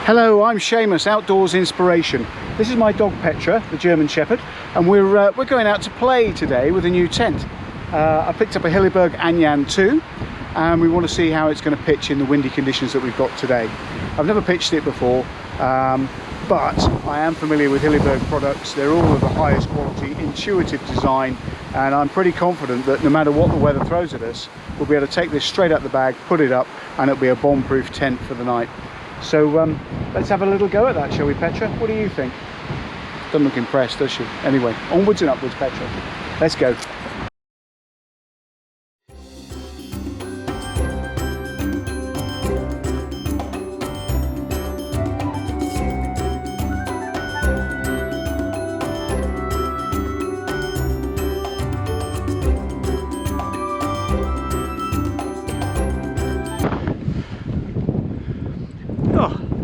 Hello, I'm Shamus, Outdoors Inspiration. This is my dog Petra, the German Shepherd, and we're going out to play today with a new tent. I picked up a Hilleberg Anjan 2, and we want to see how it's going to pitch in the windy conditions that we've got today. I've never pitched it before, but I am familiar with Hilleberg products. They're all of the highest quality, intuitive design, and I'm pretty confident that no matter what the weather throws at us, we'll be able to take this straight out the bag, put it up, and it'll be a bomb-proof tent for the night. So let's have a little go at that, shall we, Petra? What do you think? Doesn't look impressed, does she? Anyway, onwards and upwards, Petra. Let's go.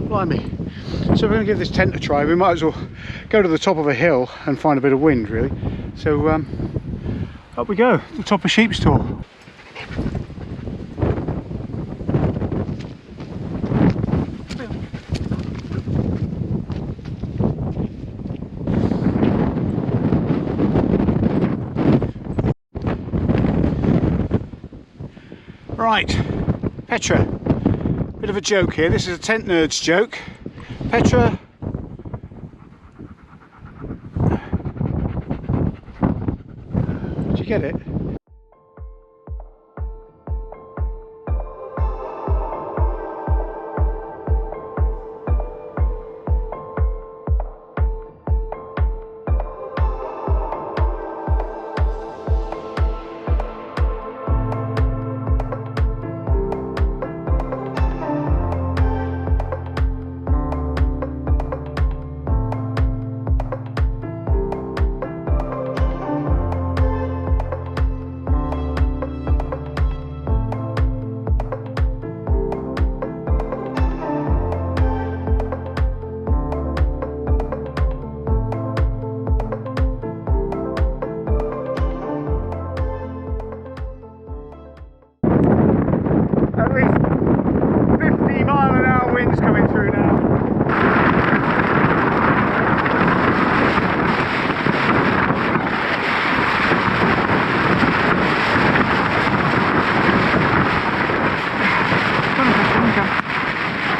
Blimey. So we're going to give this tent a try. We might as well go to the top of a hill and find a bit of wind, really. So up we go, the top of Sheep's Tor. Right, Petra. Bit of a joke here. This is a tent nerd's joke. Petra, did you get it?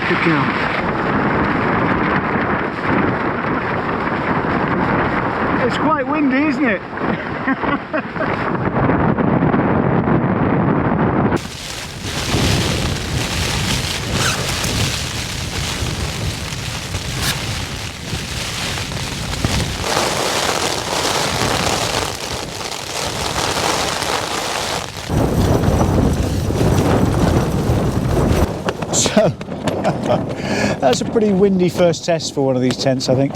Good girl. It's quite windy, isn't it? That's a pretty windy first test for one of these tents, I think.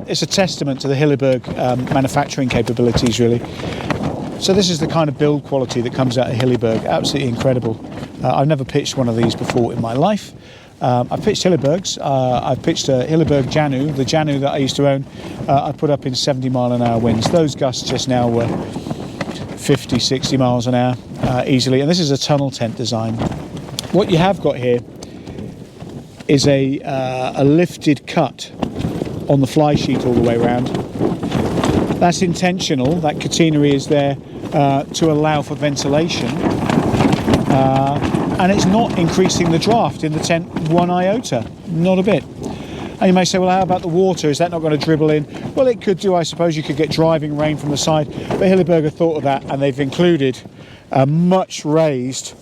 It's a testament to the Hilleberg manufacturing capabilities, really. So this is the kind of build quality that comes out of Hilleberg, absolutely incredible. I've never pitched one of these before in my life. I've pitched Hillebergs. I've pitched a Hilleberg Janu, the Janu that I used to own. I put up in 70-mile-an-hour winds. Those gusts just now were 50, 60 miles an hour easily, and this is a tunnel tent design. What you have got here is a lifted cut on the fly sheet all the way around. That's intentional. That catenary is there to allow for ventilation, and it's not increasing the draft in the tent one iota, not a bit. And you may say, well, how about the water? Is that not going to dribble in? Well, it could do, I suppose. You could get driving rain from the side, but Hilleberg have thought of that, and they've included a much raised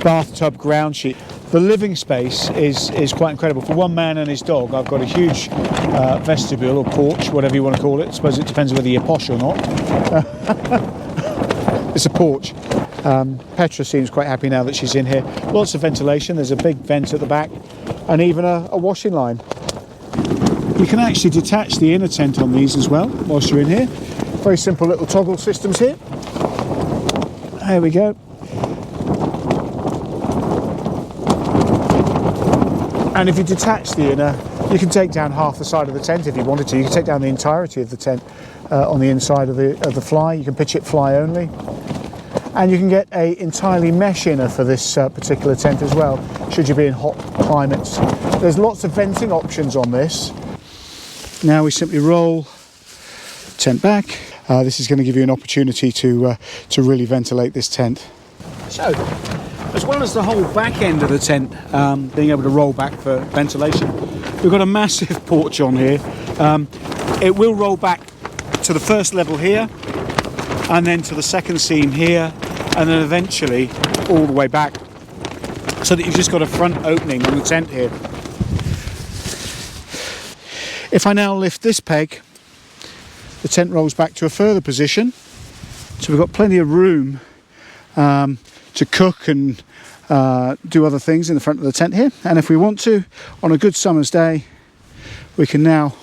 bathtub ground sheet. The living space is quite incredible. For one man and his dog, I've got a huge vestibule or porch, whatever you want to call it. I suppose it depends whether you're posh or not. It's a porch. Petra seems quite happy now that she's in here. Lots of ventilation. There's a big vent at the back and even a washing line. You can actually detach the inner tent on these as well whilst you're in here. Very simple little toggle systems here. There we go. And if you detach the inner, you can take down half the side of the tent if you wanted to. You can take down the entirety of the tent on the inside of the fly. You can pitch it fly only. And you can get a entirely mesh inner for this particular tent as well, should you be in hot climates. There's lots of venting options on this. Now we simply roll tent back. This is going to give you an opportunity to really ventilate this tent. So, as well as the whole back end of the tent being able to roll back for ventilation, we've got a massive porch on here. It will roll back to the first level here, and then to the second seam here, and then eventually all the way back, so that you've just got a front opening on the tent here. If I now lift this peg, the tent rolls back to a further position, so we've got plenty of room to cook and do other things in the front of the tent here. And if we want to, on a good summer's day, we can now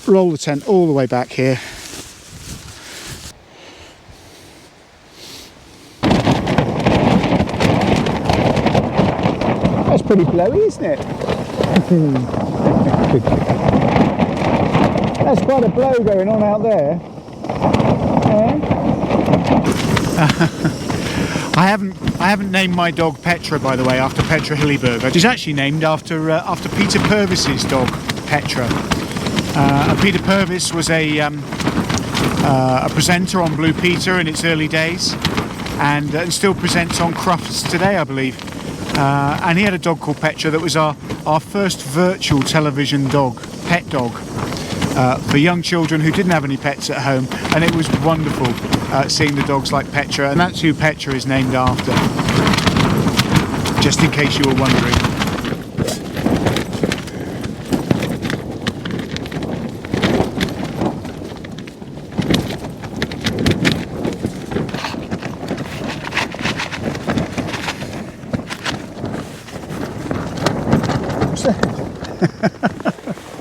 roll the tent all the way back here. That's pretty blowy, isn't it? That's quite a blow going on out there. I haven't named my dog Petra, by the way, after Petra Hilleberg. She's actually named after Peter Purvis's dog, Petra. Peter Purvis was a presenter on Blue Peter in its early days, and still presents on Crufts today, I believe. And he had a dog called Petra that was our first virtual television dog, pet dog, for young children who didn't have any pets at home, and it was wonderful seeing the dogs like Petra, and that's who Petra is named after, just in case you were wondering.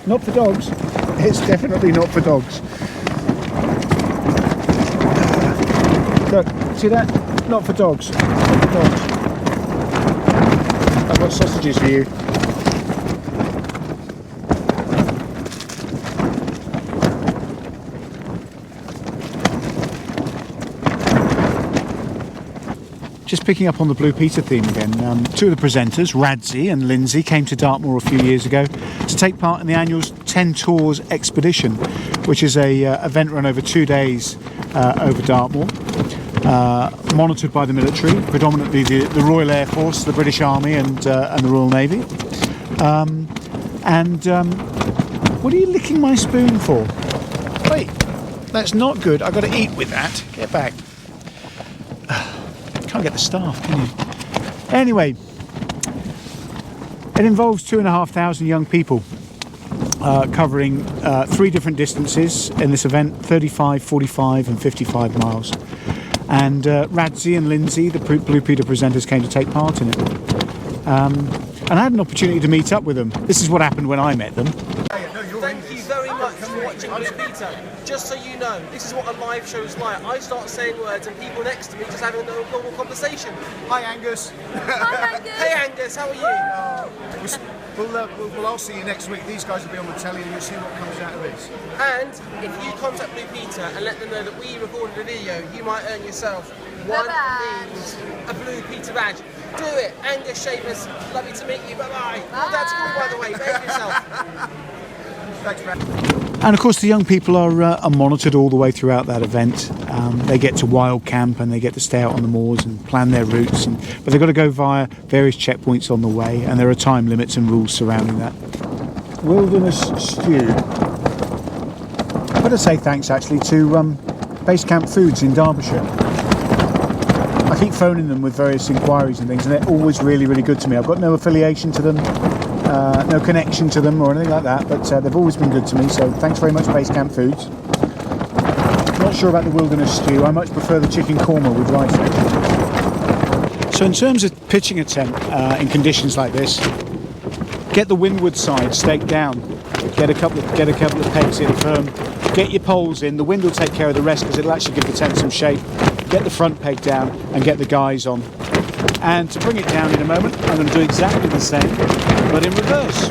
Not for dogs. It's definitely not for dogs. Look, see that? Not for dogs. Not for dogs. I've got sausages for you. Just picking up on the Blue Peter theme again, two of the presenters, Radzi and Lindsay, came to Dartmoor a few years ago to take part in the annual 10 Tours expedition, which is a event run over 2 days over Dartmoor, monitored by the military, predominantly the Royal Air Force, the British Army and the Royal Navy. What are you licking my spoon for? Wait, that's not good. I've got to eat with that. Get back. Can't get the staff, can you? Anyway, it involves 2,500 young people covering 3 different distances in this event: 35, 45 and 55 miles. And Radzi and Lindsay, the Blue Peter presenters, came to take part in it. And I had an opportunity to meet up with them. This is what happened when I met them. Thank you very much for watching Blue Peter. Just so you know, this is what a live show is like. I start saying words and people next to me just having a normal conversation. Hi Angus. Hi Angus. Hey Angus, how are you? Well, I'll see you next week. These guys will be on the telly and you'll see what comes out of this. And if you contact Blue Peter and let them know that we recorded a video, you might earn yourself a Blue Peter badge. Do it. Angus, Shamus, lovely to meet you. Bye-bye. Well, that's cool, by the way. Behave yourself. Thanks, Brad. And of course the young people are monitored all the way throughout that event. They get to wild camp and they get to stay out on the moors and plan their routes, but they've got to go via various checkpoints on the way, and there are time limits and rules surrounding that. Wilderness stew. I've got to say thanks actually to Base Camp Foods in Derbyshire. I keep phoning them with various inquiries and things, and they're always really, really good to me. I've got no affiliation to them, no connection to them or anything like that, but they've always been good to me, so thanks very much, Base Camp Foods. Not sure about the wilderness stew. I much prefer the chicken korma with rice. So in terms of pitching a tent in conditions like this, get the windward side staked down, get a couple of pegs in firm, get your poles in. The wind will take care of the rest because it'll actually give the tent some shape. Get the front peg down and get the guys on. And to bring it down in a moment, I'm going to do exactly the same, but in reverse.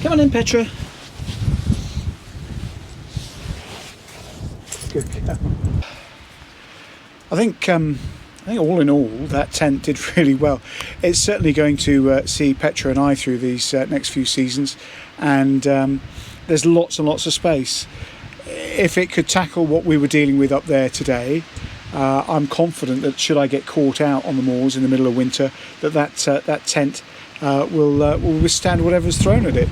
Come on in, Petra. Good girl. I think all in all, that tent did really well. It's certainly going to see Petra and I through these next few seasons, and there's lots and lots of space. If it could tackle what we were dealing with up there today, I'm confident that should I get caught out on the moors in the middle of winter, that tent will withstand whatever's thrown at it.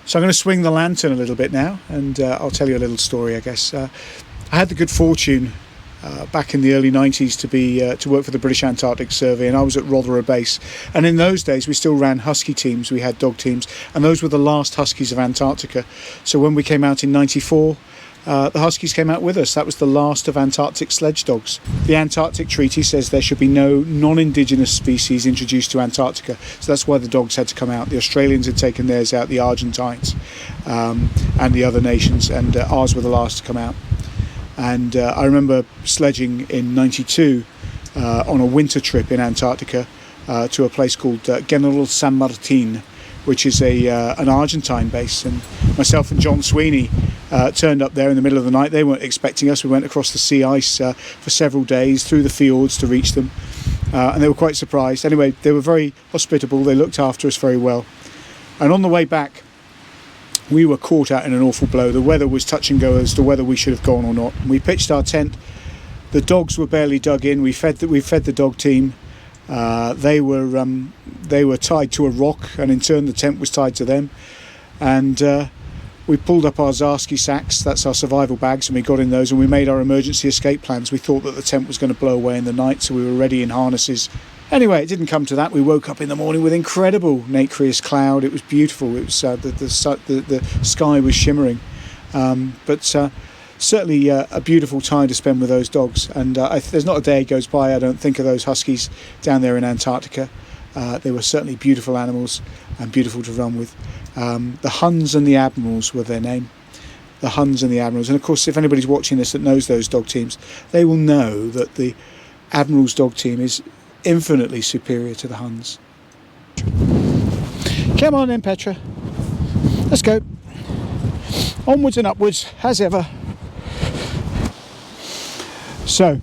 So I'm going to swing the lantern a little bit now, and I'll tell you a little story, I guess. I had the good fortune back in the early 90s to work for the British Antarctic Survey, and I was at Rotherham Base. And in those days we still ran husky teams, we had dog teams, and those were the last huskies of Antarctica. So when we came out in 94, the huskies came out with us. That was the last of Antarctic sledge dogs. The Antarctic Treaty says there should be no non-indigenous species introduced to Antarctica, so that's why the dogs had to come out. The Australians had taken theirs out, the Argentines and the other nations, and ours were the last to come out. And I remember sledging in '92 on a winter trip in Antarctica to a place called General San Martin, which is an Argentine base, and myself and John Sweeney turned up there in the middle of the night. They weren't expecting us. We went across the sea ice for several days through the fjords to reach them, and they were quite surprised. Anyway, they were very hospitable. They looked after us very well, and on the way back we were caught out in an awful blow. The weather was touch and go as to whether we should have gone or not. We pitched our tent. The dogs were barely dug in. We fed the dog team. They were tied to a rock, and in turn the tent was tied to them. And we pulled up our Zarski sacks, that's our survival bags, and we got in those, and we made our emergency escape plans. We thought that the tent was going to blow away in the night, so we were ready in harnesses. Anyway, it didn't come to that. We woke up in the morning with incredible nacreous cloud. It was beautiful. It was the sky was shimmering, but certainly a beautiful time to spend with those dogs. And there's not a day goes by I don't think of those huskies down there in Antarctica. They were certainly beautiful animals and beautiful to run with. The Huns and the Admirals were their name. The Huns and the Admirals. And of course, if anybody's watching this that knows those dog teams, they will know that the Admirals dog team is infinitely superior to the Huns. Come on then, Petra. Let's go. Onwards and upwards, as ever. So,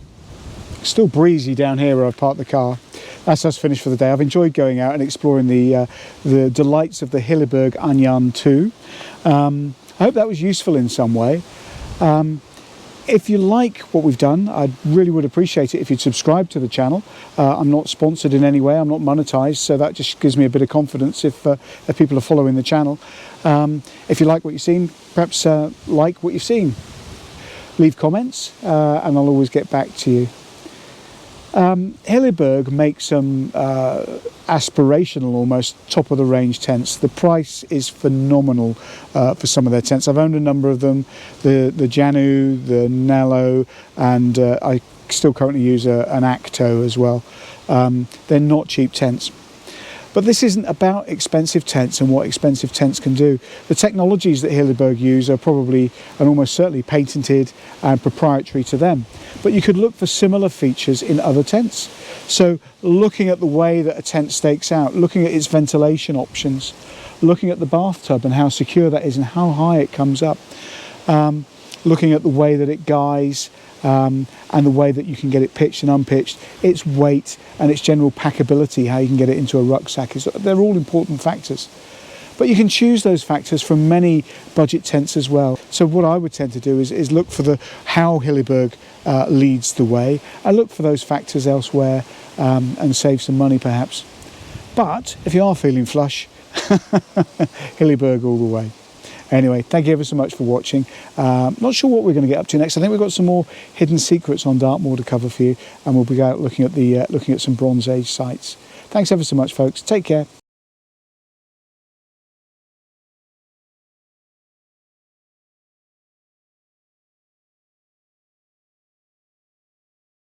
still breezy down here where I've parked the car. That's us finished for the day. I've enjoyed going out and exploring the delights of the Hilleberg Anjan 2. I hope that was useful in some way. If you like what we've done, I really would appreciate it if you'd subscribe to the channel. I'm not sponsored in any way, I'm not monetized, so that just gives me a bit of confidence if people are following the channel. If you like what you've seen, perhaps like what you've seen. Leave comments and I'll always get back to you. Hilleberg makes some aspirational, almost top of the range tents. The price is phenomenal for some of their tents. I've owned a number of them, the Janu, the Nello, and I still currently use an Acto as well. They're not cheap tents. But this isn't about expensive tents and what expensive tents can do. The technologies that Hilleberg use are probably and almost certainly patented and proprietary to them. But you could look for similar features in other tents. So looking at the way that a tent stakes out, looking at its ventilation options, looking at the bathtub and how secure that is and how high it comes up, looking at the way that it guys, and the way that you can get it pitched and unpitched, its weight and its general packability, how you can get it into a rucksack, they're all important factors. But you can choose those factors from many budget tents as well. So what I would tend to do is look for how Hilleberg leads the way. I look for those factors elsewhere and save some money perhaps. But if you are feeling flush, Hilleberg all the way. Anyway, thank you ever so much for watching. Not sure what we're going to get up to next. I think we've got some more hidden secrets on Dartmoor to cover for you, and we'll be out looking at some Bronze Age sites. Thanks ever so much, folks. Take care.